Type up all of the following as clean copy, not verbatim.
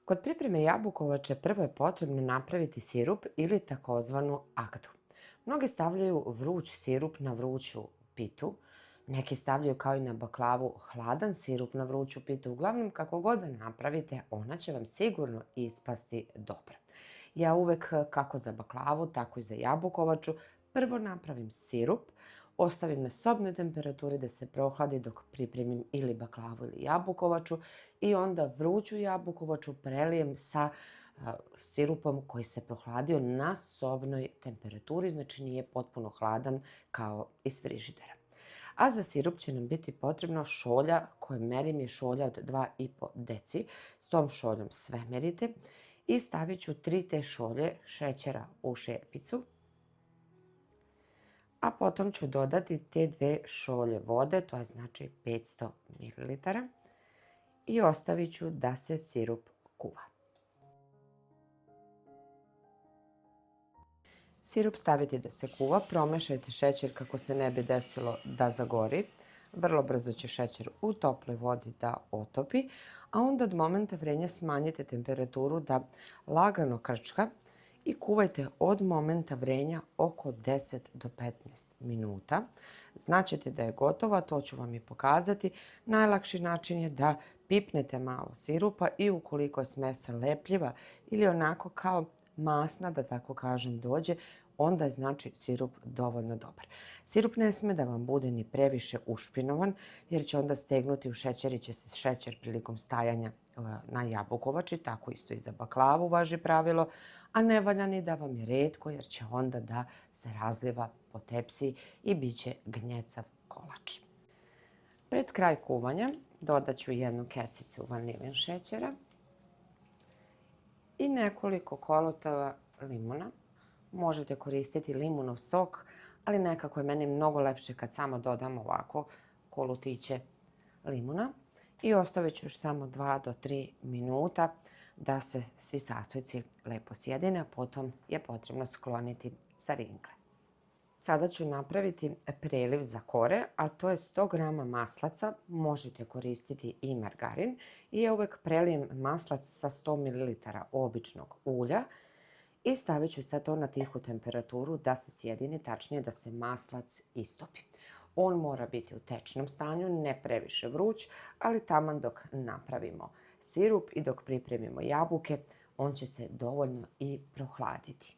Kod pripreme jabukovače prvo je potrebno napraviti sirup ili takozvanu agdu. Mnogi stavljaju vruć sirup na vruću pitu, neki stavljaju kao i na baklavu hladan sirup na vruću pitu. Uglavnom, kako god da napravite, ona će vam sigurno ispasti dobra. Ja uvek, kako za baklavu, tako i za jabukovaču, prvo napravim sirup, ostavim na sobnoj temperaturi da se prohladi dok pripremim ili baklavu ili jabukovaču i onda vruću jabukovaču prelijem sa sirupom koji se prohladio na sobnoj temperaturi, znači nije potpuno hladan kao iz frižidera. A za sirup će nam biti potrebno šolja koju merim je šolja od 2,5 deci. S tom šoljom sve merite i stavit ću 3 te šolje šećera u šerpicu, a potom ću dodati te 2 šolje vode, to je znači 500 ml, i ostavit ću da se sirup kuva. Sirup stavite da se kuva, promešajte šećer kako se ne bi desilo da zagori. Vrlo brzo će šećer u toploj vodi da otopi, a onda od momenta vrenja smanjite temperaturu da lagano krčka i kuvajte od momenta vrenja oko 10 do 15 minuta. Znaćete da je gotova, to ću vam i pokazati. Najlakši način je da pipnete malo sirupa i ukoliko je smesa lepljiva ili onako kao masna, da tako kažem, dođe, onda je znači sirup dovoljno dobar. Sirup ne sme da vam bude ni previše ušpinovan, jer će onda stegnuti u šećer i će se šećer prilikom stajanja na jabukovači, tako isto i za baklavu važi pravilo, a ne valja ni da vam je retko, jer će onda da se razliva po tepsiji i bit će gnjecav kolač. Pred kraj kuvanja dodat ću 1 kesicu vanilin šećera i nekoliko kolutova limuna. Možete koristiti limunov sok, ali nekako je meni mnogo lepše kad samo dodam ovako kolutiće limuna. I ostavit ću još samo 2 do 3 minuta da se svi sastojci lepo sjedine, a potom je potrebno skloniti sa ringle. Sada ću napraviti preliv za kore, a to je 100 g maslaca, možete koristiti i margarin. I ja uvek prelijem maslac sa 100 ml običnog ulja i stavit ću sad to na tihu temperaturu da se sjedini, tačnije da se maslac istopi. On mora biti u tečnom stanju, ne previše vruć, ali taman dok napravimo sirup i dok pripremimo jabuke, on će se dovoljno i prohladiti.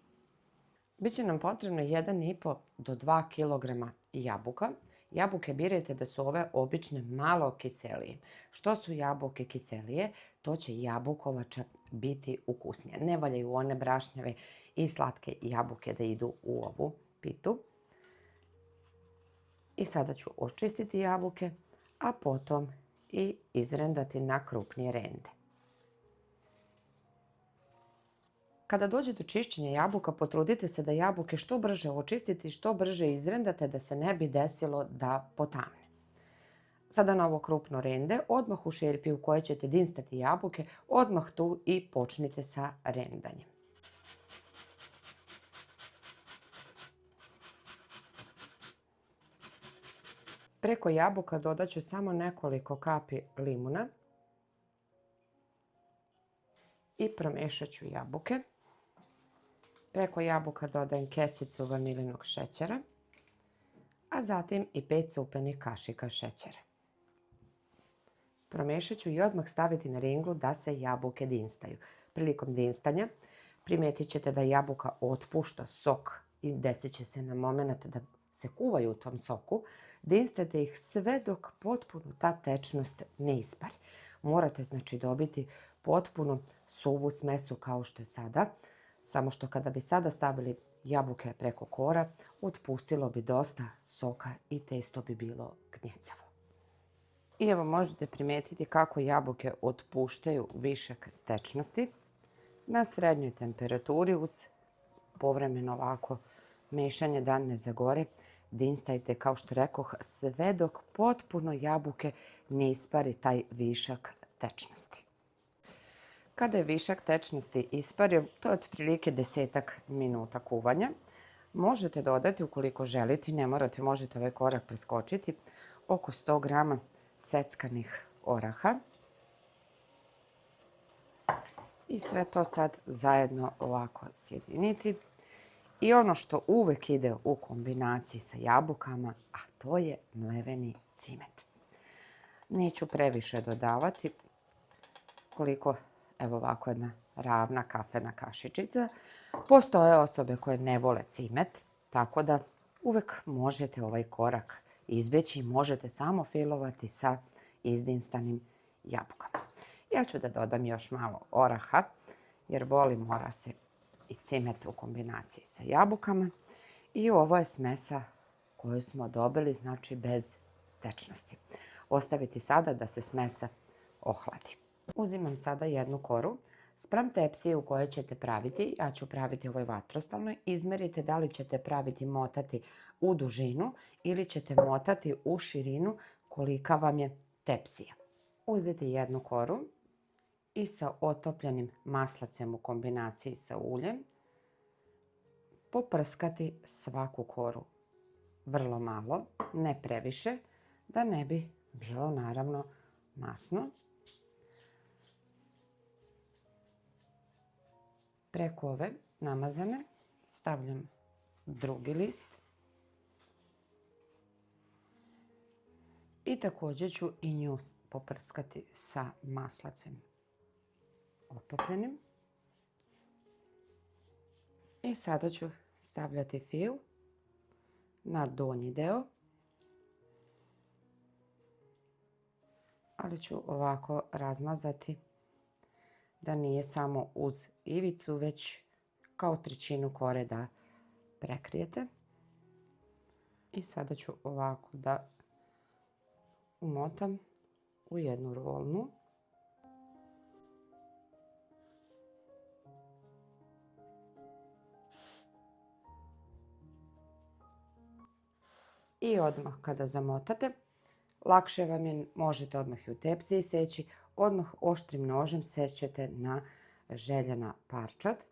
Biće nam potrebno 1,5 do 2 kg jabuka. Jabuke birajte da su ove obične malo kiselije. Što su jabuke kiselije, to će jabukovača biti ukusnije. Ne valjaju one brašnjave i slatke jabuke da idu u ovu pitu. I sada ću očistiti jabuke, a potom i izrendati na krupnije rende. Kada dođe do čišćenja jabuka, potrudite se da jabuke što brže očistite i što brže izrendate da se ne bi desilo da potamne. Sada na ovo krupno rende, odmah u šerpi u kojoj ćete dinstati jabuke, odmah tu i počnite sa rendanjem. Preko jabuka dodat ću samo nekoliko kapi limuna i promešat ću jabuke. Preko jabuka dodajem kesicu vanilinog šećera, a zatim i 5 supenih kašika šećera. Promešat ću i odmah staviti na ringlu da se jabuke dinstaju. Prilikom dinstanja primetit ćete da jabuka otpušta sok i desit će se na moment da se kuvaju u tom soku. Dinstajte ih sve dok potpuno ta tečnost ne ispari. Morate znači dobiti potpuno suvu smesu kao što je sada, samo što kada bi sada stavili jabuke preko kora, otpustilo bi dosta soka i testo bi bilo gnjecavo. I evo možete primetiti kako jabuke otpuštaju višak tečnosti na srednjoj temperaturi uz povremeno ovako mešanje da ne zagore. Dinstajte, kao što rekoh, sve dok potpuno jabuke ne ispari taj višak tečnosti. Kada je višak tečnosti ispario, to je otprilike 10 minuta kuvanja. Možete dodati, ukoliko želite, ne morate, možete ovaj korak preskočiti, oko 100 g seckanih oraha. I sve to sad zajedno ovako sjediniti. I ono što uvek ide u kombinaciji sa jabukama, a to je mleveni cimet. Neću previše dodavati, koliko, evo ovako jedna ravna kafena kašičica. Postoje osobe koje ne vole cimet, tako da uvek možete ovaj korak izbjeći. Možete samo filovati sa izdinstanim jabukama. Ja ću da dodam još malo oraha, jer volim orase i cimet u kombinaciji sa jabukama. I ovo je smesa koju smo dobili, znači bez tečnosti. Ostaviti sada da se smesa ohladi. Uzimam sada jednu koru. Spram tepsije u kojoj ćete praviti, ja ću praviti ovoj vatrostalnoj, izmerite da li ćete praviti motati u dužinu ili ćete motati u širinu kolika vam je tepsija. Uzeti jednu koru i sa otopljenim maslacem u kombinaciji sa uljem poprskati svaku koru vrlo malo, ne previše, da ne bi bilo naravno masno. Preko ove namazane stavljam drugi list i također ću i nju poprskati sa maslacem otopljenim. I sada ću stavljati fil na donji deo, ali ću ovako razmazati da nije samo uz ivicu, već kao trećinu kore da prekrijete. I sada ću ovako da umotam u jednu rolnu. I odmah kada zamotate, lakše vam je, možete odmah i u tepsiji seći, odmah oštrim nožem sećete na željena parčad.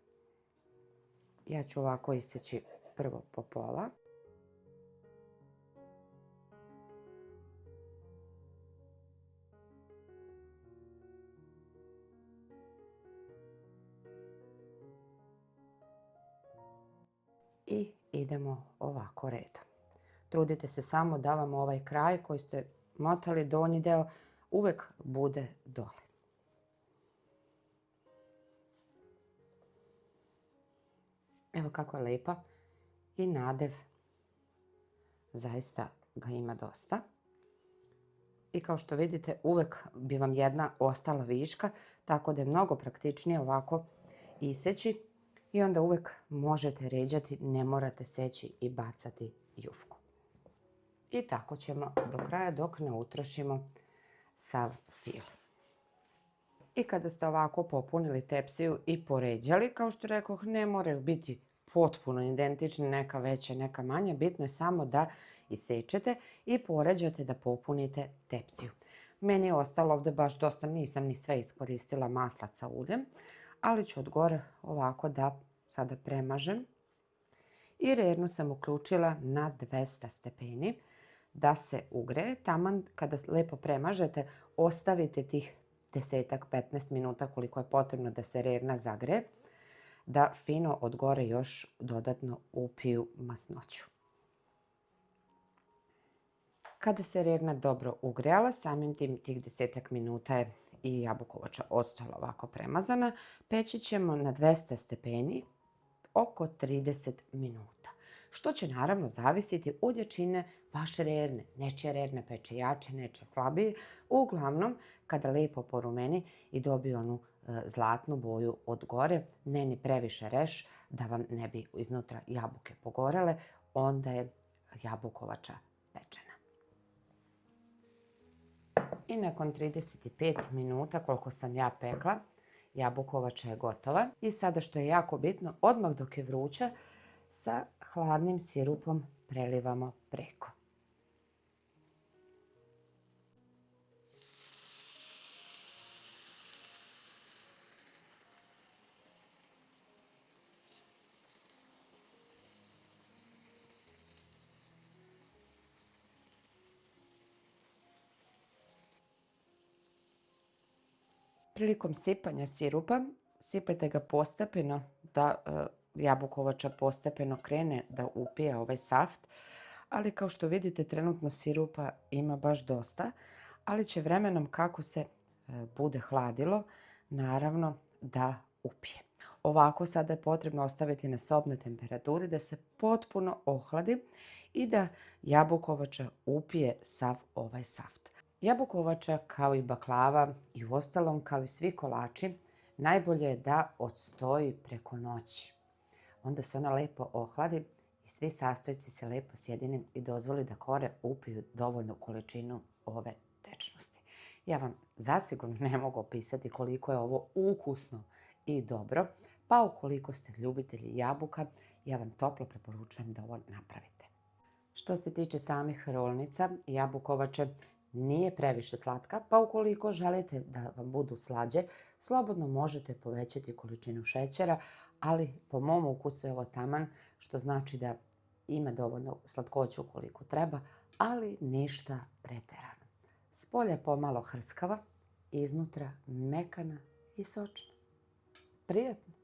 Ja ću ovako iseći prvo po pola. I idemo ovako redom. Trudite se samo da vam ovaj kraj koji ste motali, donji deo, uvek bude dole. Evo kako je lepa i nadev. Zaista ga ima dosta. I kao što vidite, uvek bi vam jedna ostala viška, tako da je mnogo praktičnije ovako iseći. I onda uvek možete ređati, ne morate seći i bacati jufku. I tako ćemo do kraja dok ne utrošimo sav fil. I kada ste ovako popunili tepsiju i poređali, kao što rekoh, ne moraju biti potpuno identične, neka veća, neka manja. Bitno je samo da isečete i poređate da popunite tepsiju. Meni je ostalo ovdje baš dosta, nisam ni sve iskoristila maslac sa uljem, ali ću od gore ovako da sada premažem. I rernu sam uključila na 200 stepeni da se ugreje. Taman kada lepo premažete, ostavite tih 10-15 minuta koliko je potrebno da se rerna zagreje, da fino od gore još dodatno upiju masnoću. Kada se rerna dobro ugrejala, samim tim tih 10 minuta je i jabukovača ostala ovako premazana, peći ćemo na 200 stepeni oko 30 minuta. Što će naravno zavisiti od jačine vaše rerne. Nečija rerna peče jače, nečija slabije. Uglavnom, kada lepo porumeni i dobije onu zlatnu boju od gore, ne ni previše reš, da vam ne bi iznutra jabuke pogorele, onda je jabukovača pečena. I nakon 35 minuta, koliko sam ja pekla, jabukovača je gotova. I sada što je jako bitno, odmah dok je vruća, sa hladnim sirupom prelivamo preko. Prilikom sipanja sirupa Sipajte ga postepeno da jabukovača postepeno krene da upija ovaj saft, ali kao što vidite trenutno sirupa ima baš dosta, ali će vremenom kako se bude hladilo, naravno da upije. Ovako sada je potrebno ostaviti na sobnoj temperaturi da se potpuno ohladi i da jabukovača upije sav ovaj saft. Jabukovača kao i baklava i uostalom kao i svi kolači najbolje je da odstoji preko noći. Onda se ona lepo ohladi i svi sastojci se lepo sjedine i dozvoli da kore upiju dovoljnu količinu ove tečnosti. Ja vam zasigurno ne mogu opisati koliko je ovo ukusno i dobro, pa ukoliko ste ljubitelji jabuka, ja vam toplo preporučujem da ovo napravite. Što se tiče samih rolnica, jabukovače nije previše slatka, pa ukoliko želite da vam budu slađe, slobodno možete povećati količinu šećera, ali po mom ukusu je ovo taman, što znači da ima dovoljno slatkoću koliko treba, ali ništa preterano. Spolja pomalo hrskava, iznutra mekana i sočna. Prijatno!